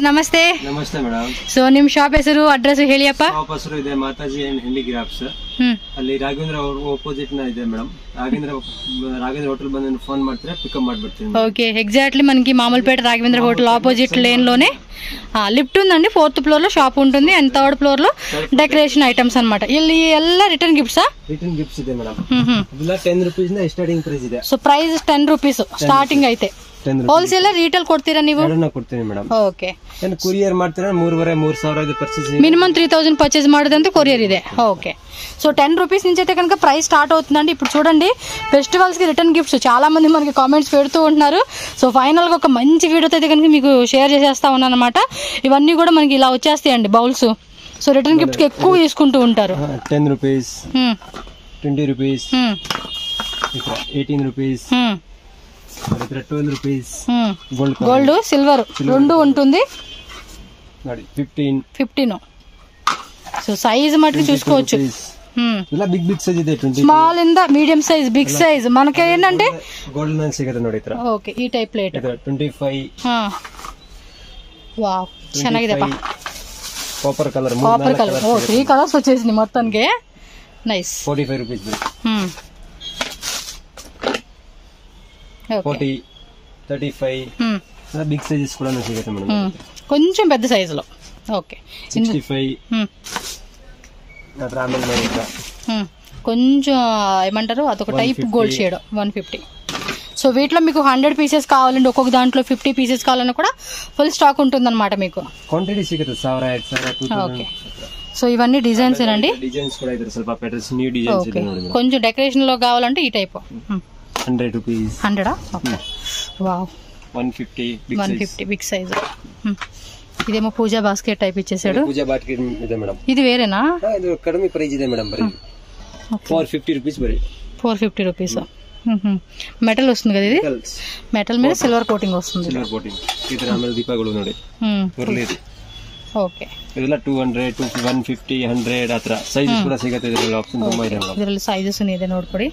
ನಮಸ್ತೆ. ನಮಸ್ತೆ madam. So ನಿಮ್ ಶಾಪ್ ಹೆಸರು ಅಡ್ರೆಸ್ ಹೇಳಿಯಪ್ಪ. ಶಾಪ್ ಹೆಸರು ಇದೆ ಮಾತಾಜಿ ಅಂಡ್ ಹ್ಯಾಂಡಿಕ್ರಾಫ್ಟ್ಸ್. ಅಲ್ಲಿ ರಾಘವೇಂದ್ರ ಆಪೋಸಿಟ್ ನ ಇದೆ ಮೇಡಮ್. ರಾಘವೇಂದ್ರ ಹೋಟೆಲ್ ಬಂದು ಫೋನ್ ಮಾಡ್ತಾರೆ, ಪಿಕಪ್ ಮಾಡ್ಬಿಡ್ತೀನಿ. ఓకే, ఎగ్జాక్ట్లీ మనకి మామూలుపేట రాఘవేంద్ర హోటల్ ఆపోజిట్ లేన్ లోనే లిఫ్ట్ ఉందండి. 4th ఫ్లోర్ లో షాప్ ఉంటుంది అండ్ 3rd ఫ్లోర్ లో డెకరేషన్ ఐటమ్స్ అన్నమాట. ಇಲ್ಲಿ ಎಲ್ಲ ರಿಟರ್ನ್ ಗಿಫ್ಟ್ಸ್ ಇದೆ ಮೇಡಮ್. ಇಲ್ಲ 10 ರೂಪೀಸ್ ನ ಸ್ಟಾರ್ಟಿಂಗ್ ಪ್ರೈಸ್ ಇದೆ. ಸೊ ಪ್ರೈಸ್ 10 ರೂಪೀಸ್ ಸ್ಟಾರ್ಟಿಂಗ್ ಐತೆ. ಹೋಲ್ಸೇಲ್ ರೀಟೇಲ್ ಕೊಡ್ತೀರಾ ನೀವು? ಕೊಡ್ತೀನಿ ಮೇಡಮ್. ಓಕೆ, ಕೊರಿಯರ್ ಮಾಡ್ತೀರಾ 3,500 ಇದು ಪರ್ಚೇಸ್. మినిమం 3000 పర్చేస్ ಮಾಡಿದಂటే కొరియర్ ಇದೆ. ఓకే, సో 10 రూపీస్ నుంచి అయితే కనుక ప్రైస్ స్టార్ట్ అవుతుందండి. ఇప్పుడు చూడండి, ఫెస్టివల్స్ కి రిటర్న్ గిఫ్ట్స్ చాలా మంది మనకి కామెంట్స్ పెడుతూ ఉంటున్నారు. సో ఫైనల్ గా ఒక మంచి వీడియోతో అయితే కనుక మీకు షేర్ చేసేస్తా ఉన్నాను అనమాట. ఇవన్నీ కూడా మనకి ఇలా వచ్చేస్తాయండి బౌల్స్. సో రిటర్న్ గిఫ్ట్ కి ఎక్కువ తీసుకుంటూ ఉంటారు. 10 rupees, 20 rupees, 18 rupees, 12 rupees. Gold silver రెండు ఉంటుంది. 15. సో సైజ్ మటుకు చూసుకోవచ్చు. ಇಲ್ಲ ಬಿಗ್ ಬಿಗ್ ಸೈಜ್ ಇದೆ. ಸ್ಮಾಲ್ ಇಂದ ಮೀಡಿಯಂ ಸೈಜ್, ಬಿಗ್ ಸೈಜ್. మనకి ఏంటంటే ಗೋಲ್ಡ್ ನಲ್ಲಿ ಸಿಗುತ್ತೆ ನೋಡಿ ಇತರ. ಓಕೆ, ಈ ಟೈಪ್ ಪ್ಲೇಟ್ 25. వావ్, ಚೆನ್ನಾಗಿದೆಪ್ಪ. Copper colour. ఓ 3 కలర్స్ వచ్చేసింది మొత్తానికి. నైస్. 45 రూపీస్. 40, 35. బిగ్ సైజెస్ కూడా సిಗುತ್ತೆ మేడం. కొంచెం పెద్ద సైజ్ లో. ఓకే, 65. కొంచెం ఏమంటారు, అదొక టైప్ గోల్డ్ షేడ్ 150. సో వీటిలో మీకు 100 పీసెస్ కావాలండి, ఒక్కొక్క దాంట్లో 50 పీసెస్ కావాలన్నా కూడా ఫుల్ స్టాక్ ఉంటుంది అనమాట మీకు. క్వాంటిటీ సిಗುತ್ತೆ 1000. ఓకే, సో ఇవన్నీ డిజైన్స్ ఏనండి. డిజైన్స్ కూడా ಇದೆ, ಸ್ವಲ್ಪ ಪ್ಯಾಟರ್ನ್ಸ್ న్యూ డిజైన్స్ ಇದೆ ನೋಡಿ. కొంచెం డెకరేషన్ లో కావాలంటే ఈ type 100 rupees. 100. Okay, wow. 150 big size. ఇదేమో పూజా బాస్కెట్ టైప్ ఇచ్చేసాడు. పూజా బాస్కెట్ ಇದೆ ಮೇಡಂ. ఇది వేరేనా? ಇದು ಕಡಿಮೆ ಪ್ರೈಸ್ ಇದೆ ಮೇಡಂ. ಬರೀ 450 రూపీస్. Bury 450 rupees. మెటల్ వస్తుంది కదా ఇది. మెటల్ మీద సిల్వర్ కోటింగ్ వస్తుంది. సిల్వర్ కోటింగ్ ಇದರ ಆಮೇಲೆ ದೀಪಗಳು ನೋಡಿ ಬರಲಿದೆ. ಓಕೆ, ಇದೆಲ್ಲ 200, 150, 100 ಆತರ ಸೈಜಸ್ ಕೂಡ ಸಿಗುತ್ತೆ. ಇದರಲ್ಲಿ ಆಪ್ಷನ್ ತುಂಬಾ ಇದೆ. ಇದರಲ್ಲಿ సైజెస్ ಇದೆ ನೋಡ್ಕೊಳ್ಳಿ.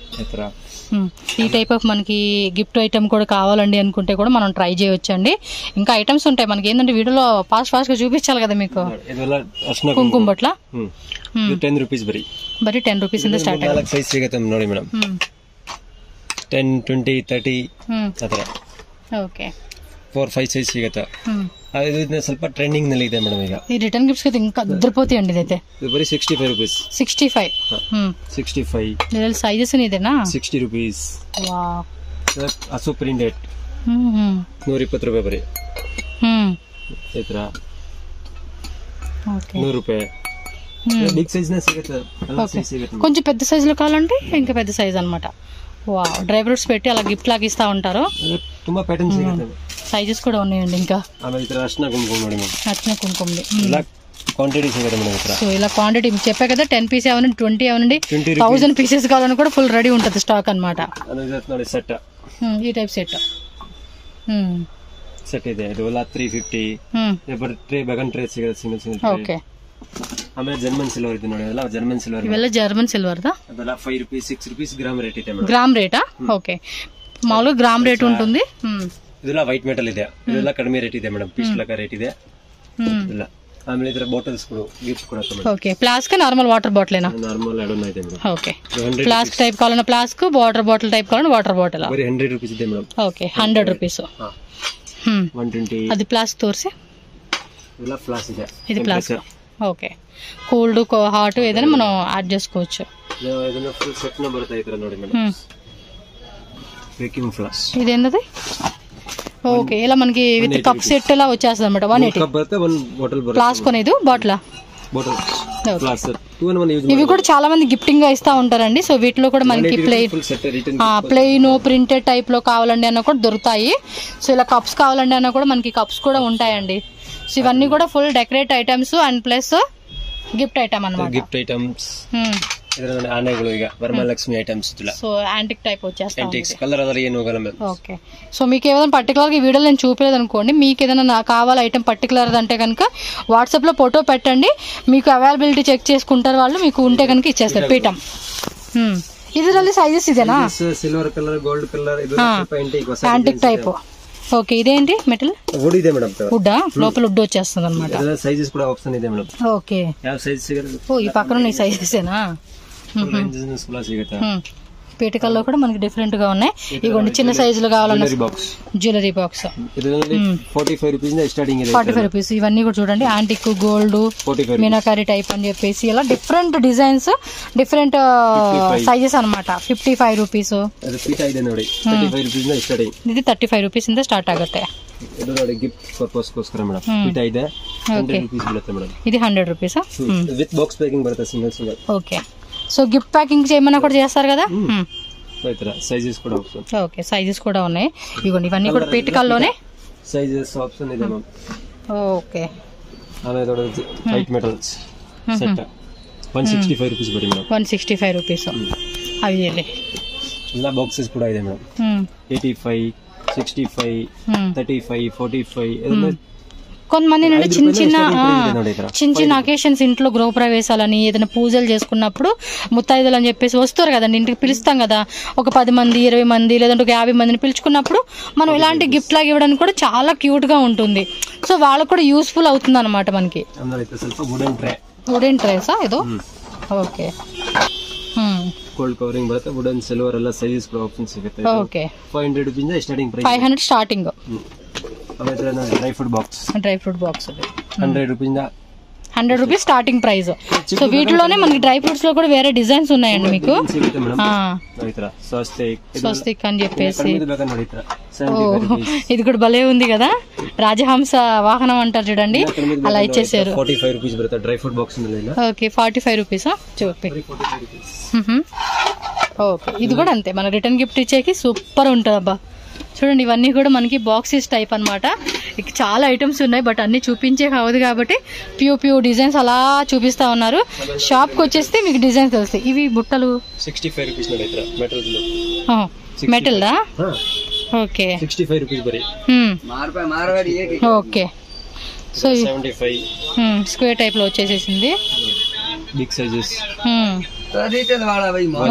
ఈ టైప్ ఆఫ్ మనకి గిఫ్ట్ ఐటమ్ కూడా కావాలండి అనుకుంటే కూడా మనం ట్రై చేయొచ్చండి. ఇంకా ఐటమ్స్ ఉంటాయి మనకి. ఏంటంటే వీడియోలో ఫాస్ట్ గా చూపించాలి కదా మీకు. కుంకుమ బట్ల 10 రూపీస్. బరీ 10 రూపీಸ್ ಇಂದ ಸ್ಟಾರ್ಟ್ ಆಗುತ್ತೆ. 4 ಸೈಜ್ ಸಿಗುತ್ತೆ ನೋಡಿ ಮೇಡಂ. 10, 20, 30 ಆತರ. ಓಕೆ, 4, 5 ಸೈಜ್ ಸಿಗುತ್ತೆ. ಇದು ಸ್ವಲ್ಪ ಟ್ರೆಂಡಿಂಗ್ ನಲ್ಲಿ ಇದೆ ಮೇಡಮ್ ಈಗ. ఈ రిటర్న్ గిఫ్ట్స్ కి ఇంకా అద్దరిపోతాయండి ఇదైతే. ఇది బరీ 65 రూపీస్. 65. 65. ಇದರಲ್ಲಿ ಸೈಜಸ್ ಇದೇನಾ? 60 రూపీస్. ವಾವ್. ಅಸು ಪ್ರಿಂಟೆಡ್ 120 ರೂಪಾಯಿ ಬರೀ. ಈ ತರ ఓకే, 100 ರೂಪಾಯಿ. బిగ్ సైజ్ ನ ಸಿಗುತ್ತೆ. ಅಲ್ಲ ಸೈಜ್ ಸಿಗುತ್ತೆ. కొంచెం పెద్ద సైజ్ లో కావాలంటే ఇంకా పెద్ద సైజ్ అన్నమాట. వావ్, డ్రై ఫ్రూట్స్ పెట్టి అలా గిఫ్ట్ లాగా ఇస్తా ఉంటారు. ತುಂಬಾ ಪ್ಯಾಟರ್ನ್ಸ್ ಸಿಗುತ್ತೆ. సైజెస్ కూడా ఉన్నాయండి. ఇంకా ಆಮೇಲೆ ಈ ತರ ಅರ್ಶಿನ ಕುಂಕುಮ ನೋಡಿ ಮೇಡಮ್. అర్చన కుంకుమది ఇలా క్వాంటిటీ సిಗುತ್ತೆ మేడం ఇక్కడ. సో ఇలా క్వాంటిటీ చెప్పా కదా, 10 పీస్ అవనండి, 20 అవనండి, 1000 పీసెస్ కావాలని కూడా ఫుల్ రెడీ ఉంటుంది స్టాక్ అన్నమాట. ನೋಡಿ ಸೆಟ್. ఈ టైప్ సెట్ ಇದೆ. ಇದು ಎಲ್ಲ 350. ಟ್ರೇ ಬಗನ್ ಟ್ರೇ ಸಿಗುತ್ತೆ, ಸಿಂಗಲ್. ಓಕೆ, ಆಮೇಲೆ ಜರ್ಮನ್ ಸಿಲ್ವರ್ ಇದೆ ನೋಡಿ. ಅದೆಲ್ಲ ಜರ್ಮನ್ ಸಿಲ್ವರ್. ಇವೆಲ್ಲ ಜರ್ಮನ್ ಸಿಲ್ವರ್ దా. ಅದೆಲ್ಲ 5 ರೂಪೀಸ್, 6 ರೂಪೀಸ್ ಗ್ರಾಮ್ ರೇಟ್ ಇದೆ ಮೇಡಮ್. గ్రామ్ రేటా? ఓకే, మామూలుగా గ్రామ్ రేట్ ఉంటుంది. ಇದೆಲ್ಲ ವೈಟ್ ಮೆಟಲ್ ಇದೆ. ಇದೆಲ್ಲ ಕಡಿಮೆ ರೇಟ್ ಇದೆ ಮೇಡಮ್. ಪೀಸ್ ಲಕ ರೇಟ್ ಇದೆ ಇಲ್ಲ. ಆಮೇಲೆ ಇದರ ಬಾಟಲ್ಸ್ ಕೂಡ ಗಿಫ್ಟ್ ಕೂಡ ಇದೆ. ఓకే, ఫ్లాస్క్ నార్మల్ వాటర్ బాటిలేనా? నార్మల్ అడోన్ ಇದೆ ಮೇಡಮ್. ఓకే, ఫ్లాస్క్ టైప్ కావాలన్నా ఫ్లాస్క్, వాటర్ బాటిల్ టైప్ కావాలన్నా వాటర్ బాటిల్. ಬರೀ 100 ರೂಪೀಸ್ ಇದೆ ಮೇಡಮ್. Okay, 100 rupees. 120. అది ఫ్లాస్క్ తోర్సి. ಇದೆಲ್ಲ ಫ್ಲಾಸ್ ಇದೆ. ఇది ఫ్లాస్క్. ఓకే, కూల్డ్ హాట్ ఏదైనా మనం యాడ్ చేసుకోవచ్చు. ಇದನ್ನ ಫುಲ್ ಸೆಟ್ ನ ಬರುತ್ತೆ ಇತರ ನೋಡಿ ಮೇಡಮ್. Baking flask. ఇదేంటది? ఓకే, ఇలా మనకి విత్ కప్ సెట్ లా వచ్చేస్తుంది అనమాట. 180 కప్ బರುತ್ತೆ. 1 బాటిల్ బರುತ್ತೆ. ఫ్లాస్క్ కొనేది బాటిల్. Flask 2 in 1 use. ఇవి కూడా చాలా మంది గిఫ్టింగ్ గా ఇస్తా ఉంటారండి. సో వీటిలో కూడా మనకి ప్లెయిన్ ప్రింటెడ్ టైప్ లో కావాలండి అన్న కూడా దొరుకుతాయి. సో ఇలా కప్స్ కావాలండి అన్న కూడా మనకి కప్స్ కూడా ఉంటాయండి. సో ఇవన్నీ కూడా full decorate items and plus gift item అన్నమాట. Gift items. ಇದರಲ್ಲಿ ಆನೆಗಳು ಈಗ ವರಮಹಾಲಕ್ಷ್ಮಿ ಐಟಮ್ಸ್ ಇಲ್ಲ. సో యాంటిక్ టైప్ వచ్చేస్తా ఉంది. యాంటిక్స్ కలర్ అదర్ ಏನು ಹೋಗಲ್ಲ ಮೇಡಂ. ఓకే, సో మీకు ఏదైనా పర్టికులర్ గా ఈ వీడియోలో నేను చూపలేదు అనుకోండి, మీకు ఏదైనా కావాలి ఐటమ్ పర్టికులర్ అంటే కనుక వాట్సాప్ లో ఫోటో పెట్టండి. మీకు అవైలబిలిటీ చెక్ చేసుకుంటారు వాళ్ళు. మీకు ఉంటే కనుక ఇచ్చేస్తారు పీఠం. ಇದರಲ್ಲಿ ಸೈಜಸ್ ಇದೆನಾ? ಸಿಲ್ವರ್ ಕಲರ್, ಗೋಲ್ಡ್ ಕಲರ್, ಇದು ಯಾಂಟಿಕ್ ಟೈಪ್. ఓకే, ఇదేంటి మెటల్? వుడ్ ಇದೆ ಮೇಡಂ. వుడ్ లోపల వుడ్ వచ్చేస్తుంది అనమాట. సైజెస్ కూడా ఆప్షన్ ಇದೆ ಮೇಡಂ. ఓకే, ಯಾವ ಸೈಜ್ ಸಿಗುತ್ತೆ? ఓ ఈ పక్కన ఈ సైజెసేనా? ರೇಂಜಸ್ ಕೂಡ ಸಿಗುತ್ತೆ. పీటికల్లో కూడా మనకి డిఫరెంట్ గా ఉన్నాయి. ఇగోండి చిన్న సైజులు కావాలన్నా jewellery box 45 rupees starting. 45 rupees. ఇవన్నీ కూడా చూడండి యాంటిక్ గోల్డ్ మీనాకారి టైప్ అని చెప్పేసి ఇలా డిఫరెంట్ డిజైన్స్ డిఫరెంట్ సైజెస్ అనమాట. 55 రూపీస్. ఇది 35 ರೂಪೀಸ್ ಇಂದ ಸ್ಟಾರ್ಟ್ ಆಗುತ್ತೆ. ಗಿಫ್ಟ್ ಪರ್ಪಸ್ಗೋಸ್ಕರ ಮೇಡಂ ಪೀಠ ಇದೆ. 100 ರೂಪೀಸ್ ಬೀಳುತ್ತೆ ಮೇಡಂ. ఇది 100 ರೂಪೀಸ್ ವಿತ್ ಬಾಕ್ಸ್ ಪ್ಯಾಕಿಂಗ್ ಬರುತ್ತೆ single. Okay, so gift packing చేయమన్నా కూడా చేస్తారు కదా. సైజెస్ కూడా ఆప్షన్. ఓకే, సైజెస్ కూడా ఉన్నాయి. ఇగోండి ఇవన్నీ కూడా పీటికల్లోనే సైజెస్ ఆప్షన్ ಇದೆ ಮ್ಯಾಮ್. ఓకే, ಆಮೇಲೆ ವೈಟ್ ಮೆಟಲ್ಸ್ ಸೆಟ್ 165 ರೂಪೀಸ್ ಬರೀ ಮೇಡಂ. 165 ರೂಪೀಸ್. ಅవి ಎಲ್ಲ ಬಾಕ್ಸಸ್ ಕೂಡ ಇದೆ ಮೇಡಂ. 85 65 35 45 కొంతమంది నుండి చిన్న చిన్న అకేషన్స్ ఇంట్లో గృహప్రవేశాలని ఏదైనా పూజలు చేసుకున్నప్పుడు ముత్తైదులు అని చెప్పేసి వస్తారు కదండి, ఇంటికి పిలుస్తాం కదా. ఒక 10 మంది 20 మంది లేదంటే ఒక 50 మందిని పిలుచుకున్నప్పుడు మనం ఇలాంటి గిఫ్ట్ లాగా ఇవ్వడానికి కూడా చాలా క్యూట్ గా ఉంటుంది. సో వాళ్ళకు కూడా యూస్ఫుల్ అవుతుంది అనమాట మనకి. వుడెన్ ట్రేసా ఏదో? ఓకే, ಗೋಲ್ಡ್ ಕವರಿಂಗ್ ಬರುತ್ತೆ. ವುಡನ್ ಸಿಲ್ವರ್ ಎಲ್ಲ ಸೈಜಸ್ ಕೂಡ ಆಪ್ಷನ್ ಸಿಗುತ್ತೆ. Okay, 500 rupees starting price. 500 starting. ಆಮೇಲೆ dry fruit box 100 rupees 100 rupees starting price. So వీటిలోనే మనకి డ్రై ఫ్రూట్స్ లో కూడా వేరే డిజైన్స్ ఉన్నాయండి మీకు. స్వస్తిక్ అని చెప్పేసి ఇది కూడా భలే ఉంది కదా, రాజహంస వాహనం అంటారు చూడండి, అలా ఇచ్చేసారు. 45 ರೂಪೀಸ್ ಬರುತ್ತೆ dry fruit box. Okay, 45 rupees చూపి. ఓకే, ఇది కూడా అంతే, మన రిటర్న్ గిఫ్ట్ ఇచ్చేకి సూపర్ ఉంటుంది. అబ్బా చూడండి, ఇవన్నీ కూడా మనకి బాక్సెస్ టైప్ అనమాట. ఇక చాలా ఐటమ్స్ ఉన్నాయి, బట్ అన్ని చూపించే కావదు కాబట్టి ప్యూ డిజైన్స్ అలా చూపిస్తా ఉన్నారు. షాప్ కి వచ్చేస్తే మీకు డిజైన్స్ తెలుస్తాయి. ఇవి బుట్టలు 65 ರೂಪೀಸ್ మెటల్ దా? ఓకే, 65 ರೂಪೀಸ್ ಬರೀ. ఓకే, సో 75 స్క్వేర్ టైప్ లో వచ్చేసేసింది. Big sizes.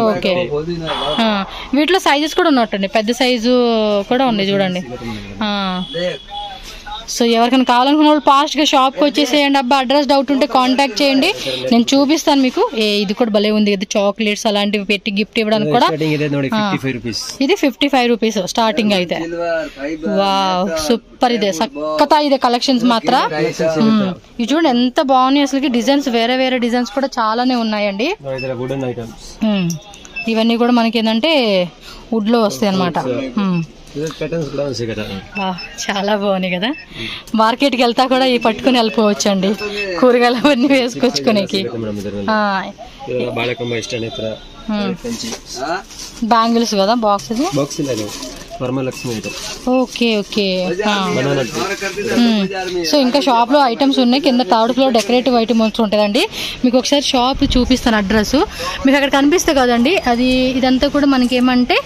ఓకే, వీటిలో సైజెస్ కూడా ఉన్నట్టండి, పెద్ద సైజు కూడా ఉంది చూడండి. సో ఎవరికైనా కావాలనుకున్న వాళ్ళు ఫాస్ట్ గా షాప్ కి వచ్చేసేయండి. అబ్బా అడ్రస్ డౌట్ ఉంటే కాంటాక్ట్ చేయండి, నేను చూపిస్తాను మీకు. ఇది కూడా భలే ఉంది కదా, చాక్లెట్స్ అలాంటివి పెట్టి గిఫ్ట్ ఇవ్వడానికి కూడా. ఇది 55 రూపీస్ స్టార్టింగ్ అయితే. వావ్ సూపర్, ఇదే సక్కతా ఇదే కలెక్షన్స్ మాత్రం. ఇవి చూడండి ఎంత బాగున్నాయి అసలు. డిజైన్స్ వేరే వేరే డిజైన్స్ కూడా చాలానే ఉన్నాయండి. ఇవన్నీ కూడా మనకి ఏంటంటే వుడ్ లో వస్తాయి అనమాట. చాలా బాగున్నాయి కదా, మార్కెట్ కి వెళ్తా కూడా ఈ పట్టుకుని వెళ్ళిపోవచ్చు అండి, కూరగాయలు అవన్నీ వేసుకొచ్చుకునేకి. బ్యాంగిల్స్ కదా బాక్స్. ఓకే ఓకే, సో ఇంకా షాప్ లో ఐటమ్స్ ఉన్నాయి. కింద థర్డ్ ఫ్లోర్ డెకరేటివ్ ఐటమ్స్ ఉంటుందండి. మీకు ఒకసారి షాప్ చూపిస్తాను, అడ్రస్ మీకు అక్కడ కనిపిస్తుంది కదండి. అది ఇదంతా కూడా మనకి ఏమంటే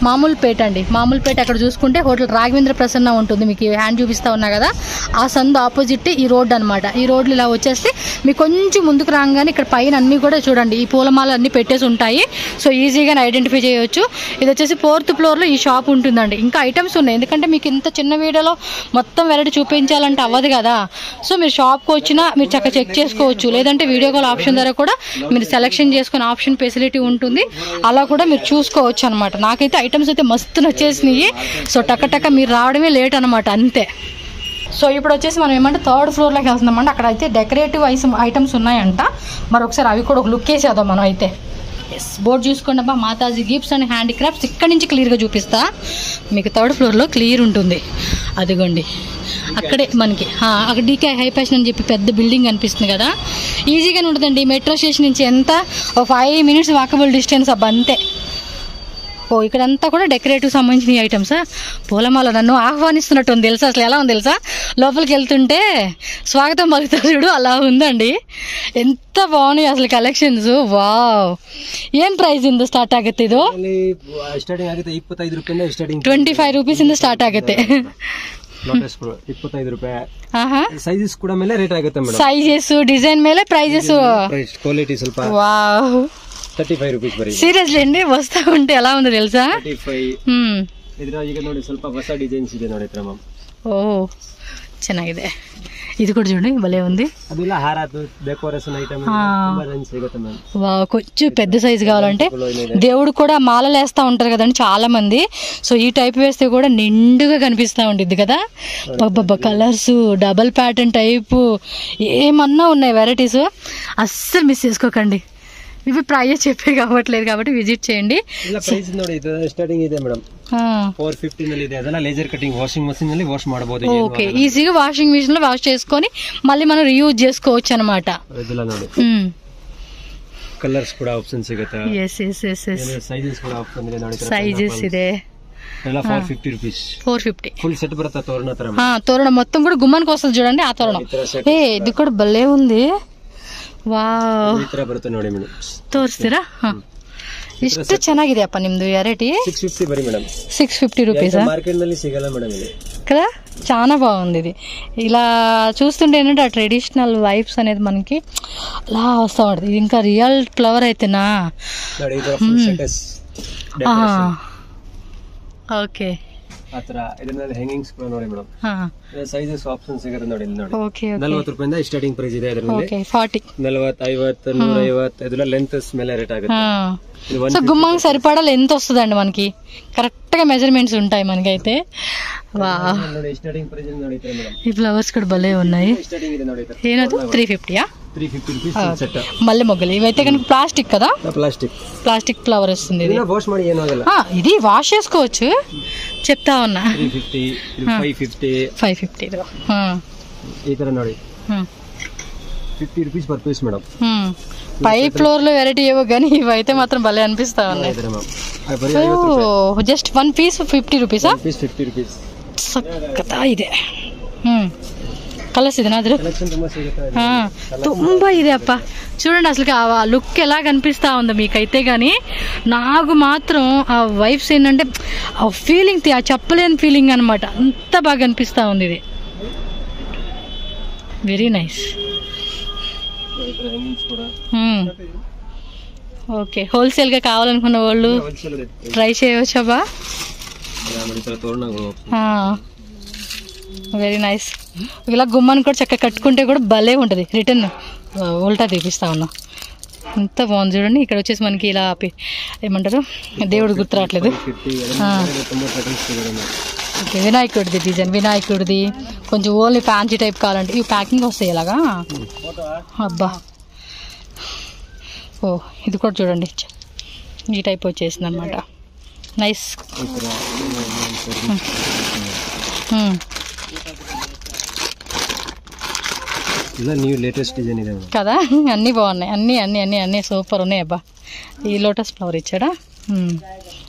మామూలుపేట అండి. మామూలుపేట అక్కడ చూసుకుంటే హోటల్ రాఘవేంద్ర ప్రసన్న ఉంటుంది, మీకు హ్యాండ్ చూపిస్తా ఉన్నా కదా, ఆ సందు ఆపోజిట్ ఈ రోడ్ అనమాట. ఈ రోడ్లు ఇలా వచ్చేస్తే మీకు కొంచెం ముందుకు రాగానే ఇక్కడ పైన అన్ని కూడా చూడండి ఈ పూలమాల అన్ని పెట్టేసి ఉంటాయి. సో ఈజీగానే ఐడెంటిఫై చేయవచ్చు. ఇది వచ్చేసి 4th ఫ్లోర్ లో ఈ షాప్ ఉంటుందండి. ఇంకా ఐటమ్స్ ఉన్నాయి, ఎందుకంటే మీకు ఇంత చిన్న వీడియోలో మొత్తం వెరైటీ చూపించాలంటే అవ్వదు కదా. సో మీరు షాప్కి వచ్చినా మీరు చక్కగా చెక్ చేసుకోవచ్చు, లేదంటే వీడియో కాల్ ఆప్షన్ ద్వారా కూడా మీరు సెలెక్షన్ చేసుకునే ఆప్షన్ ఫెసిలిటీ ఉంటుంది, అలా కూడా మీరు చూసుకోవచ్చు అనమాట. నాకైతే ఐటమ్స్ అయితే మస్తు నచ్చేసినాయి. సో టక్క మీరు రావడమే లేట్ అనమాట, అంతే. సో ఇప్పుడు వచ్చేసి మనం ఏమంటే 3rd ఫ్లోర్లోకి వెళ్తున్నామంటే అక్కడ అయితే డెకరేటివ్ ఐటమ్స్ ఉన్నాయంట. మరి ఒకసారి అవి కూడా ఒక లుక్ వేసేద్దాం మనం అయితే. ఎస్, బోర్డు చూసుకోండి అబ్బా, మాతాజీ గిఫ్ట్స్ అండ్ హ్యాండీక్రాఫ్ట్స్. ఇక్కడ నుంచి క్లియర్గా చూపిస్తా మీకు. 3rd ఫ్లోర్లో క్లియర్ ఉంటుంది, అదిగోండి అక్కడే మనకి. అక్కడ డీకే హై ఫ్యాషన్ అని చెప్పి పెద్ద బిల్డింగ్ అనిపిస్తుంది కదా, ఈజీగానే ఉంటుందండి. మెట్రో స్టేషన్ నుంచి ఎంత 5 minutes వాకబుల్ డిస్టెన్స్ అబ్బా, అంతే. ఓ ఇక్కడంతా కూడా డెకరేటివ్ సంబంధించిన ఐటమ్సా. పూలమాల నన్ను ఆహ్వానిస్తున్నట్టు ఉంది తెలుసా, అసలు ఎలా ఉంది తెలుసా, లోపలికి వెళ్తుంటే స్వాగతం పలుకుతారు చూడు, అలా ఉందండి. ఎంత బాగున్నాయి అసలు కలెక్షన్స్. వావ్, ಏನ್ ಪ್ರೈಸ್ ಇಂದ ಸ್ಟಾರ್ಟ್ ಆಗುತ್ತೆ ಇದು? ಸ್ಟಾರ್ಟಿಂಗ್ ಆಗುತ್ತೆ 25 ರೂಪಾಯಿಂದ ಸ್ಟಾರ್ಟಿಂಗ್ 25 ರೂಪೀಸ್ ಇಂದ ಸ್ಟಾರ್ಟ್ ಆಗುತ್ತೆ. 25 ರೂಪಾಯಿ. ಸೈಜಸ್ ಕೂಡ ಮೇಲೆ ರೇಟ್ ಆಗುತ್ತೆ ಮೇಡಂ. ಸೈಜಸ್ ಡಿಸೈನ್ ಮೇಲೆ ಪ್ರೈಸಸ್, ಕ್ವಾಲಿಟಿ ಸ್ವಲ್ಪ. ವಾವ್, 35 ರೂಪೀಸ್ ಬರೀ. సీరియస్లీ అండి, వస్తా ఉంటే ఎలా ఉందో తెలుసా. 35 ಇದ್ರ ಈಗ ನೋಡಿ ಸ್ವಲ್ಪ ಹೊಸ ಡಿಸೈನ್ಸ್ ಇದೆ ನೋಡಿ ಹತ್ರ ಮ್ಯಾಮ್. ಓ ಚೆನ್ನಾಗಿದೆ. ಇದು ಕೂಡ చూడండి భలే ఉంది. ಅದೆಲ್ಲ ಹಾರ ಡೆಕೋರೇಷನ್ ಐಟಮ್ ತುಂಬಾ ರೇಂಜ್ ಸಿಗುತ್ತೆ ಮ್ಯಾಮ್. వావ్ కొంచెం పెద్ద సైజు కావాలంటే దేవుడు కూడా మాలలు వేస్తా ఉంటారు కదండి చాలా మంది. సో ఈ టైప్ వేస్తే కూడా నిండుగా కనిపిస్తా ఉంటుంది కదా. కలర్స్ డబల్ ప్యాటర్న్ టైపు ఏమన్నా ఉన్నాయి వెరైటీస్, అస్సలు మిస్ చేసుకోకండి. ఇవి ప్రైస్ చెప్పే కావట్లేదు కాబట్టి విజిట్ చేయండి. ಇಲ್ಲ ಪ್ರೈಸ್ ನೋಡಿ ಇದು ಸ್ಟಾರ್ಟಿಂಗ್ ಇದೆ ಮೇಡಂ 450 ನಲ್ಲಿ ಇದೆ. ಅದೆಲ್ಲ ಲೇಸರ್ ಕಟಿಂಗ್ ವಾಷಿಂಗ್ ಮಷೀನ್ ನಲ್ಲಿ ವಾಶ್ ಮಾಡಬಹುದು. ఓకే ఈజీగా వాషింగ్ మిషన్ లో వాష్ చేసుకొని మళ్ళీ మనం రీయూజ్ చేసుకోవచ్చు అన్నమాట. ಇದೆಲ್ಲ ನೋಡಿ ಕಲರ್ಸ್ ಕೂಡ ಆಪ್ಷನ್ ಸಿಗುತ್ತೆ. Yes yes yes yes sizes ಕೂಡ ಆಪ್ಷನ್ ಇದೆ ನೋಡಿ. సైజెస్ ಇದೆ. ಎಲ್ಲ 450 రూపీస్. 450 ఫుల్ సెట్ బరుతా తోరణ ತರ. తోరణ మొత్తం కూడా గుమ్మానికి వస్తుంది చూడండి ఆ తోరణం. ఇది కూడా భలే ఉంది. ವಾವ್ ಈ ತರ ಬರುತ್ತೆ ನೋಡಿ ಮೇಡಂ. ತೋರಿಸ್ತೀರಾ? ಇಷ್ಟು ಚೆನ್ನಾಗಿದೆ ಅಪ್ಪ ನಿಮ್ದು ವೆರೈಟಿ. 650 ಬರಿ ಮೇಡಂ. 650 రూపీస్. మార్కెట్ ನಲ್ಲಿ సిగಲ್ಲ మేడం ఇది. కదా చాలా బాగుంది ఇది. ఇలా చూస్తుంటే ఏంటంటే ఆ ట్రెడిషనల్ వైబ్స్ అనేది మనకి అలా వస్తూ ఉంటుంది. ఇది ఇంకా రియల్ ఫ్లవర్ అయితేనా. ఓకే ಆತರ ಇದರಲ್ಲಿ ಹ್ಯಾಂಗಿಂಗ್ಸ್ ಕೂಡ ನೋಡಿ ಮೇಡಂ. ಸೈಜಸ್ ಆಪ್ಷನ್ ಸಿಗುತ್ತೆ ನೋಡಿ ಇಲ್ಲಿ ನೋಡಿ. 40 ರೂಪಾಯಿಂದ ಸ್ಟಾರ್ಟಿಂಗ್ ಪ್ರೈಸ್ ಇದೆ ಇದರಲ್ಲಿ. ಓಕೆ 40 40 50 150 ಇದೆಲ್ಲ ಲೆಂತ್ಸ್ ಮೇಲೆ ರೇಟ್ ಆಗುತ್ತೆ. సో గుమ్మంకి సరిపడా లెంత్ వస్తుందండి మనకి. కరెక్ట్ గా మెజర్మెంట్స్ ఉంటాయి మనకైతే. వావ్ ನೋಡಿ ಸ್ಟಾರ್ಟಿಂಗ್ ಪ್ರೈಸ್ ನೋಡಿ ಇತರ ಮೇಡಂ. ఈ ఫ్లవర్స్ కూడా భలే ఉన్నాయి. ಸ್ಟಾರ್ಟಿಂಗ್ ಇದೆ ನೋಡಿ ಇತರ. ಏನದು 350 350 రూపీస్ సెట్. మల్లె మొగ్గలు ఇవైతే కనుక ప్లాస్టిక్ కదా. ప్లాస్టిక్ ఫ్లవర్ వస్తుంది. ఇది వాష్ ಮಾಡಿ ಏನು ಆಗಲ್ಲ. ఇది వాష్ చేసుకోవచ్చు చెప్తా ఉన్నా. 350 550 ఈ ತರ ನೋಡಿ 50 రూపీస్ పర్ పీస్ మేడం. పై ఫ్లోర్ లో వెరైటీ ఏవో కానీ ఇవైతే మాత్రం భలే అనిపిస్తా ఉన్నాయి. Just 1 piece 50 rupees. 50 రూపీస్ ಸಕ್ಕತ್ತಾ ಇದೆ. కలర్స్ ಇದನ್ನ ತುಂಬಾ ಇದೆ అప్ప. చూడండి అసలు ఆ లుక్ ఎలా కనిపిస్తా ఉందో మీకైతే గానీ నాకు మాత్రం ఆ వైబ్స్ ఏంటంటే ఆ ఫీలింగ్ ఆ చెప్పలేని ఫీలింగ్ అనమాట. అంత బాగా అనిపిస్తా ఉంది ఇది. Very nice. ఓకే హోల్సేల్ గా కావాలనుకున్న వాళ్ళు ట్రై చేయవచ్చా? Very nice. ఇలా గుమ్మాన్ని కూడా చక్కగా కట్టుకుంటే కూడా భలే ఉంటుంది. రిటర్న్ ఉల్టా తీపిస్తా ఉన్నాం. ఎంత బాగుంది చూడండి. ఇక్కడ వచ్చేసి మనకి ఇలా ఏమంటారు దేవుడు గుర్తు రావట్లేదు. Okay వినాయకుడిది design. వినాయకుడిది కొంచెం ఓన్లీ ఫ్యాన్సీ టైప్ కావాలంటే ఇవి ప్యాకింగ్ వస్తాయి ఇలాగా. అబ్బా ఓ ఇది కూడా చూడండి ఈ టైప్ వచ్చేసింది అనమాట. నైస్. న్యూ లేటెస్ట్ డిజైన్ ಇದೆ కదా. అన్నీ బాగున్నాయి. అన్నీ అన్నీ అన్నీ అన్నీ సూపర్ ఉన్నాయి అబ్బా. ఈ లోటస్ ఫ్లవర్ ఇచ్చాడా.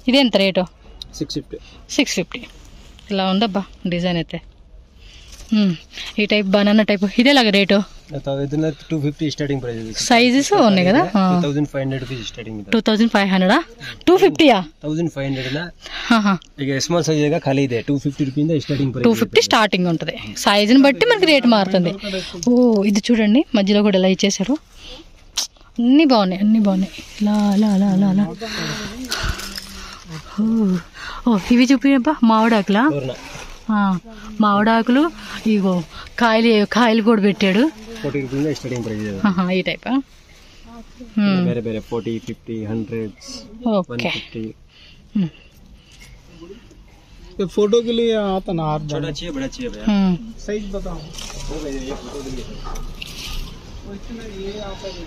ఇదేంత రేటు? 650. ఇలా ఉందబ్బా డిజైన్ అయితే. ఈ టైప్ బనానా టైప్ ఇదేలాగా రేటు 250 స్టార్టింగ్ ప్రైస్. సైజెస్ ఉన్నాయి కదా. 2500 రూపీస్ స్టార్టింగ్. 2500 250 1500 ಈಗ ಸ್ಮಾಲ್ ಸೈಜ್ ಈಗ ಖಾಲಿ ಇದೆ. 250 రూపీస్ స్టార్టింగ్ ప్రైస్. 250 స్టార్టింగ్ ఉంటుంది. సైజుని బట్టి మనకి రేట్ మారుతుంది. ఓ ఇది చూడండి మధ్యలో కూడా ఎలా ఇచ్చేసారు. అన్నీ బాగున్నాయి. అన్నీ బాగున్నాయి. ఇలా అలా అలా అలా అలా. ఓ ఇవి చూపినప్ప మామిడాకులా. మామిడాకులు ఇగో కాయలు కూడా పెట్టాడు. 40 రూపీస్ స్టార్టింగ్ ప్రైస్. ఈ టైపా ಬೇರೆ ಬೇರೆ 40 50 100 150. ये फोटो के लिए आता ना आप छोटा चाहिए बड़ा चाहिए भैया? साइज बताओ. वो भैया ये फोटो के लिए इसमें ये आता है